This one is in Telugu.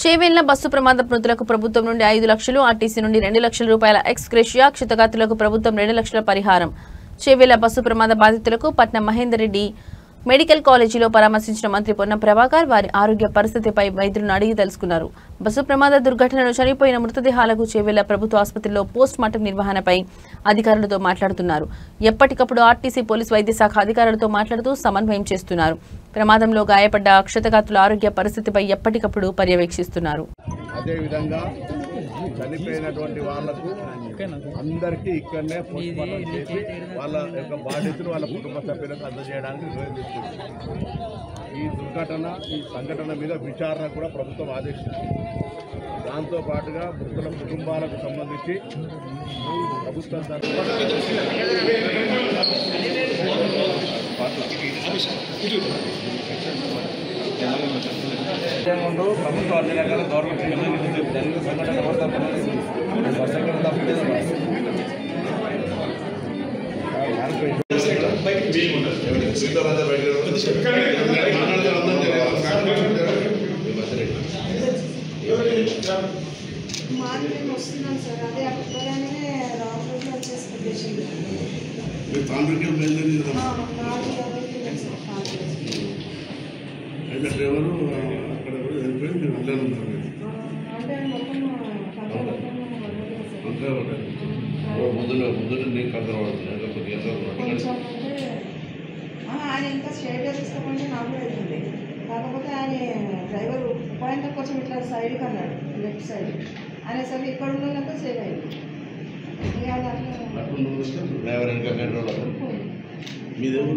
చేవెళ్ల బస్సు ప్రమాద మృతులకు ప్రభుత్వం నుండి 5 లక్షలు, ఆర్టీసీ నుండి 2 లక్షల రూపాయల ఎక్స్‌గ్రేషియా, క్షతగాత్రులకు ప్రభుత్వం 2 లక్షల పరిహారం. చేవెళ్ల బస్సు ప్రమాద బాధితులకు పట్నం మహేందర్ రెడ్డి మెడికల్ కాలేజీలో పరామర్శించిన మంత్రి పొన్నం ప్రభాకర్ వారి ఆరోగ్య పరిస్థితిపై వైద్యులను అడిగి తెలుసుకున్నారు. బస్సు ప్రమాద దుర్ఘటనలో చనిపోయిన మృతదేహాలకు చేవెళ్ల ప్రభుత్వ ఆసుపత్రిలో పోస్ట్ మార్టం నిర్వహణపై అధికారులతో మాట్లాడుతున్నారు. ఎప్పటికప్పుడు ఆర్టీసీ పోలీసు వైద్య శాఖ అధికారులతో మాట్లాడుతూ సమన్వయం చేస్తున్నారు. ప్రమాదంలో గాయపడ్డ క్షతగాత్రుల ఆరోగ్య పరిస్థితిపై ఎప్పటికప్పుడు పర్యవేక్షిస్తున్నారు. చనిపోయినటువంటి వాళ్లకు అందరికీ ఇక్కడనే పోస్ట్ మార్టం చేసి వాళ్ళ యొక్క బాధితులు వాళ్ళ కుటుంబ సభ్యులకు అందజేయడానికి నిర్ణయించుకుంది. ఈ సంఘటన మీద విచారణ కూడా ప్రభుత్వం ఆదేశించింది. దాంతో పాటుగా మృతుల కుటుంబాలకు సంబంధించి ప్రభుత్వం ప్రభుత్వ అన్ని రకాల గవర్నమెంట్ సంఘటన డ్రైవరు అక్కడ వెళ్ళిపోయి మీరు వెళ్ళాలన్నారు. ముందు నీకు కనపడుతుంది ఆయన ఇంకా స్ట్రైట్గా తీసుకోమంటే నాకు కూడా అవుతుంది. కాకపోతే ఆయన డ్రైవర్ పాయింట్ కొంచెం ఇట్లా సైడ్కి అన్నాడు, లెఫ్ట్ సైడ్ అనేసరికి ఇక్కడ ఉన్నంత సేవ్ అయింది. డ్రైవర్ ఇంకా మీదేమో